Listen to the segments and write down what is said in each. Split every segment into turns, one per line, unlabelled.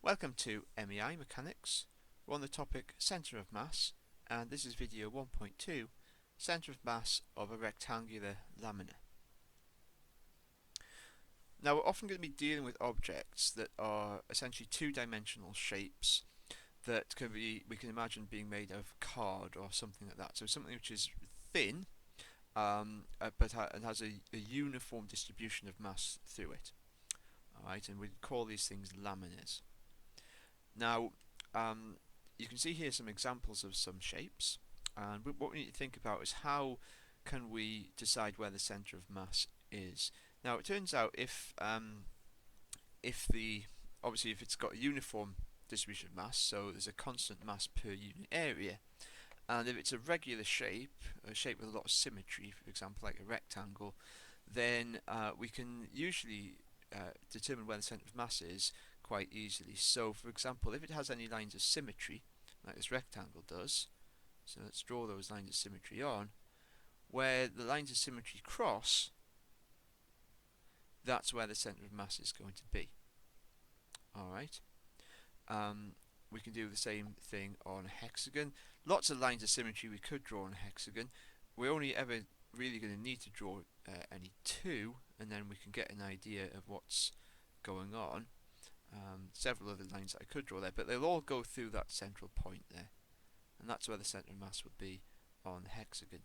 Welcome to MEI Mechanics. We're on the topic Centre of Mass, and this is video 1.2, Centre of Mass of a rectangular laminar. Now we're often going to be dealing with objects that are essentially two-dimensional shapes that we can imagine being made of card or something like that. So something which is thin, but has a uniform distribution of mass through it. Alright, and we call these things laminars. Now, you can see here some examples of some shapes, and what we need to think about is how can we decide where the centre of mass is. Now, it turns out if it's got a uniform distribution of mass, so there's a constant mass per unit area, and if it's a regular shape, a shape with a lot of symmetry, for example, like a rectangle, then we can usually determine where the centre of mass is quite easily. So for example, if it has any lines of symmetry, like this rectangle does, so let's draw those lines of symmetry on, where the lines of symmetry cross, that's where the centre of mass is going to be. Alright, we can do the same thing on a hexagon. Lots of lines of symmetry we could draw on a hexagon. We're only ever really going to need to draw any two, and then we can get an idea of what's going on. Several other lines that I could draw there, but they'll all go through that central point there, and that's where the centre of mass would be on the hexagon.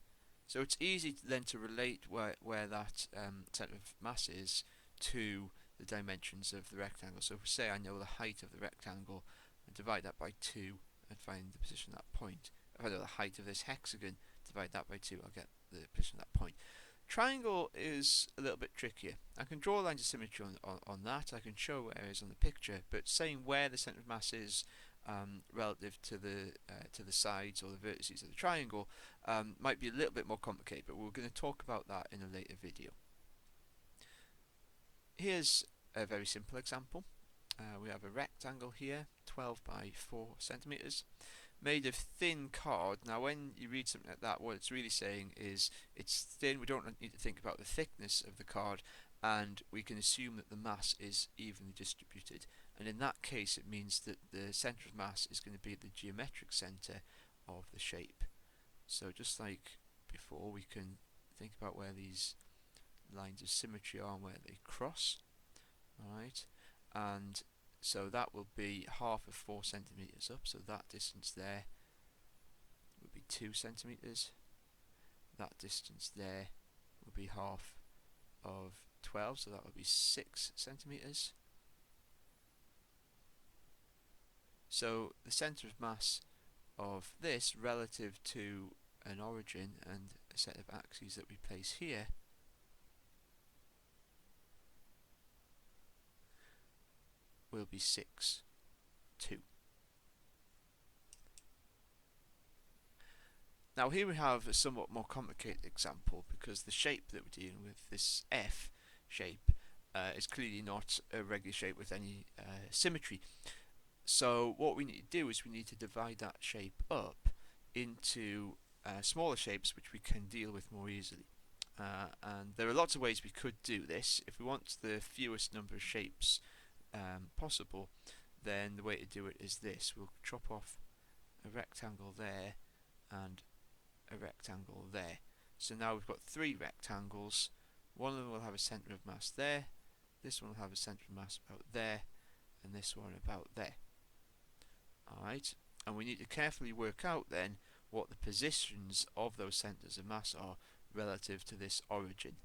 So it's easy then to relate where that centre of mass is to the dimensions of the rectangle. So if we say I know the height of the rectangle, and divide that by 2 and find the position of that point. If I know the height of this hexagon, divide that by 2, I'll get the position of that point. Triangle is a little bit trickier. I can draw lines of symmetry on that, I can show areas on the picture, but saying where the centre of mass is relative to the sides or the vertices of the triangle might be a little bit more complicated, but we're going to talk about that in a later video. Here's a very simple example. We have a rectangle here, 12 by 4 centimeters, made of thin card. Now when you read something like that, what it's really saying is it's thin. We don't need to think about the thickness of the card, and we can assume that the mass is evenly distributed, and in that case it means that the centre of mass is going to be the geometric centre of the shape. So just like before, we can think about where these lines of symmetry are and where they cross. Alright, and so that will be half of 4 centimeters up, so that distance there would be 2 centimeters. That distance there would be half of 12, so that would be 6 centimeters. So the centre of mass of this relative to an origin and a set of axes that we place here will be 6, 2. Now here we have a somewhat more complicated example, because the shape that we're dealing with, this F shape, is clearly not a regular shape with any symmetry. So what we need to do is we need to divide that shape up into smaller shapes which we can deal with more easily. And there are lots of ways we could do this. If we want the fewest number of shapes possible, then the way to do it is this. We'll chop off a rectangle there and a rectangle there. So now we've got 3 rectangles. One of them will have a centre of mass there, this one will have a centre of mass about there, and this one about there. Alright, and we need to carefully work out then what the positions of those centres of mass are relative to this origin.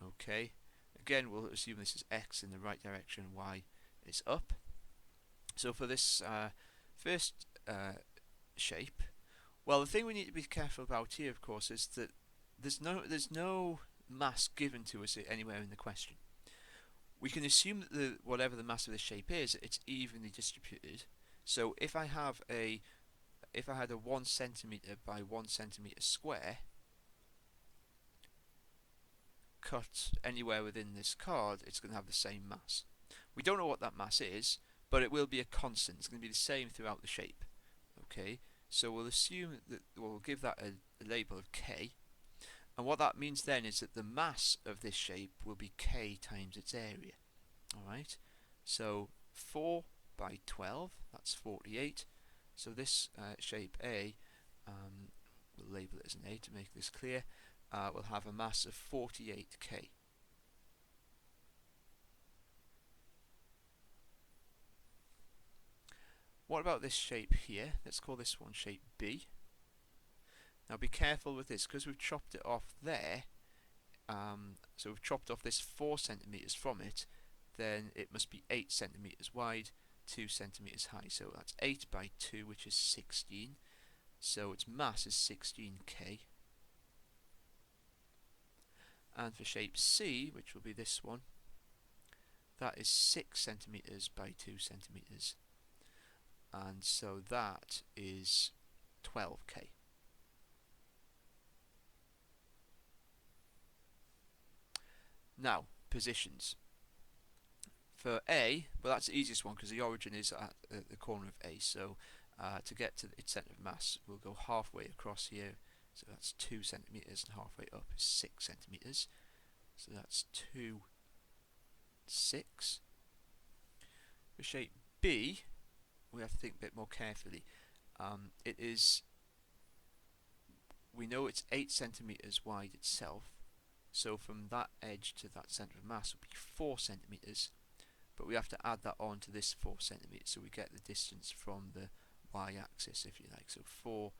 Okay, again we'll assume this is x in the right direction, y is up. So for this first shape, well, the thing we need to be careful about here, of course, is that there's no mass given to us anywhere in the question. We can assume that whatever the mass of the shape is, it's evenly distributed. So if I had a 1 centimeter by 1 centimeter square cut anywhere within this card, it's going to have the same mass. We don't know what that mass is, but it will be a constant. It's going to be the same throughout the shape. Okay, so we'll assume that we'll give that a label of K, and what that means then is that the mass of this shape will be K times its area. Alright, so 4 by 12, that's 48. So this shape A, we'll label it as an A to make this clear, will have a mass of 48k. What about this shape here? Let's call this one shape B. Now be careful with this, because we've chopped it off there, so we've chopped off this 4 centimeters from it, then it must be 8 centimeters wide, 2 centimeters high. So that's 8 by 2, which is 16. So its mass is 16k. And for shape C, which will be this one, that is 6 centimeters by 2 centimeters. And so that is 12k. Now, positions. For A, well, that's the easiest one because the origin is at the corner of A. So to get to its centre of mass, we'll go halfway across here. So that's 2 centimeters, and halfway up is 6 centimeters. So that's 2, 6. For shape B, we have to think a bit more carefully. We know it's 8 centimeters wide itself. So from that edge to that centre of mass will be 4 centimeters. But we have to add that on to this 4 centimeters, so we get the distance from the y-axis, if you like. So 4,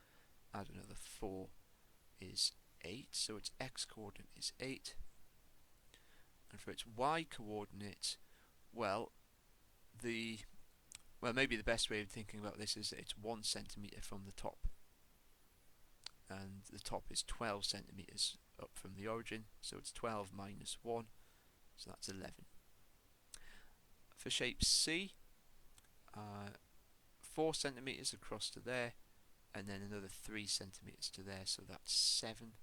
add another 4 is 8, so its x-coordinate is 8. And for its y-coordinate, maybe the best way of thinking about this is that it's 1 centimeter from the top. And the top is 12 centimeters up from the origin, so it's 12 minus 1, so that's 11. For shape C, 4 centimeters across to there, and then another 3 centimeters to there, so that's 7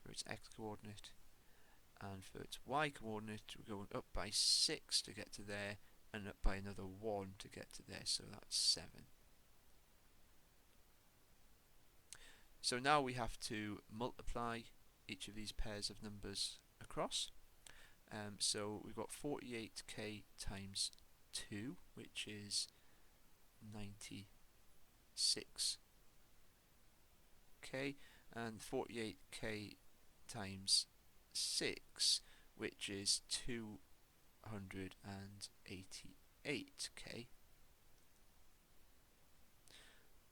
for its x-coordinate. And for its y-coordinate, we're going up by 6 to get to there, and up by another 1 to get to there, so that's 7. So now we have to multiply each of these pairs of numbers across. So we've got 48k times 2, which is 96k, and 48k times 6, which is 288k.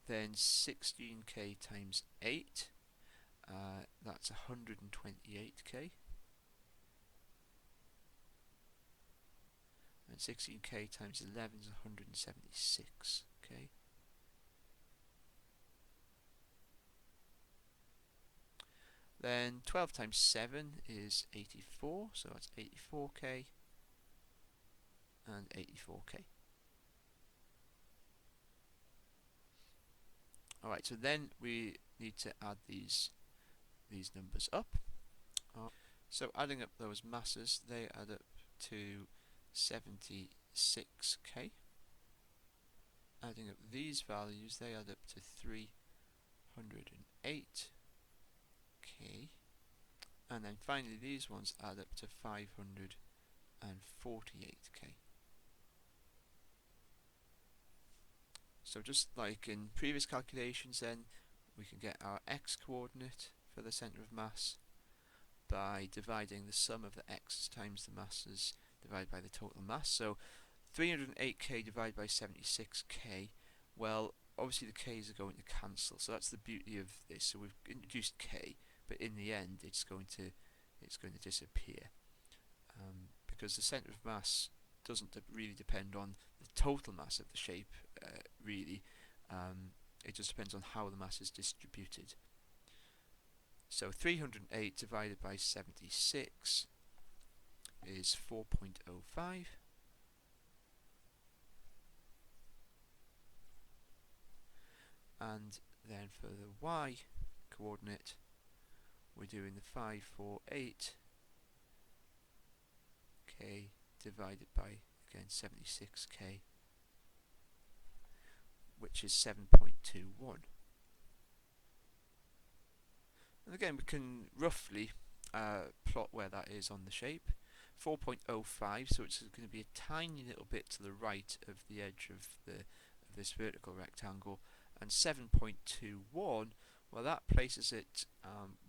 Then 16k times 8, that's 128k. And 16k times 11 is 176k. Then 12 times 7 is 84, so that's 84k and 84k. Alright, so then we need to add these numbers up. So adding up those masses, they add up to 76k. Adding up these values, they add up to 308k. And then finally these ones add up to 548k. So just like in previous calculations then, we can get our x-coordinate for the centre of mass by dividing the sum of the x times the masses divided by the total mass. So 308k divided by 76k, well, obviously the k's are going to cancel, so that's the beauty of this. So we've introduced k, but in the end it's going to disappear, because the centre of mass doesn't really depend on the total mass of the shape, really. It just depends on how the mass is distributed. So 308 divided by 76 is 4.05. And then for the y coordinate, we're doing the 548k divided by, again, 76k, which is 7.21. And again, we can roughly plot where that is on the shape. 4.05, so it's going to be a tiny little bit to the right of the edge of this vertical rectangle, and 7.21, well, that places it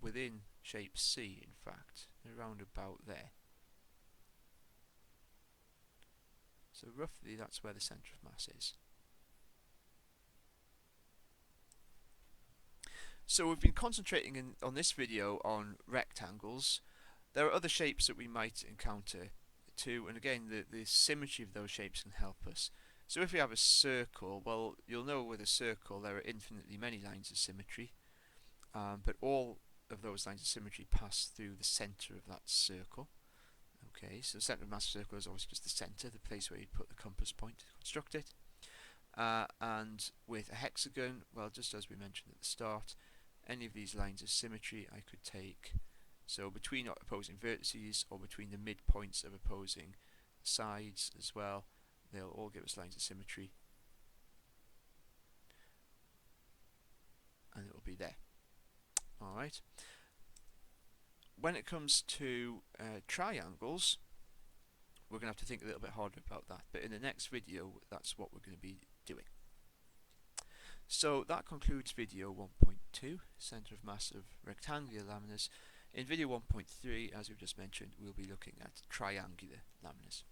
within shape C, in fact, around about there. So roughly that's where the centre of mass is. So we've been concentrating on this video on rectangles. There are other shapes that we might encounter too, and again the symmetry of those shapes can help us. So if we have a circle, well, you'll know with a circle there are infinitely many lines of symmetry, but all of those lines of symmetry pass through the centre of that circle. Okay, so the centre of mass circle is always just the centre, the place where you put the compass point to construct it. And with a hexagon, well, just as we mentioned at the start, any of these lines of symmetry I could take, so between opposing vertices or between the midpoints of opposing sides as well, they'll all give us lines of symmetry, and it will be there. Alright. When it comes to triangles, we're going to have to think a little bit harder about that, but in the next video that's what we're going to be doing. So that concludes video 1.2, centre of mass of rectangular laminas. In video 1.3, as we've just mentioned, we'll be looking at triangular laminas.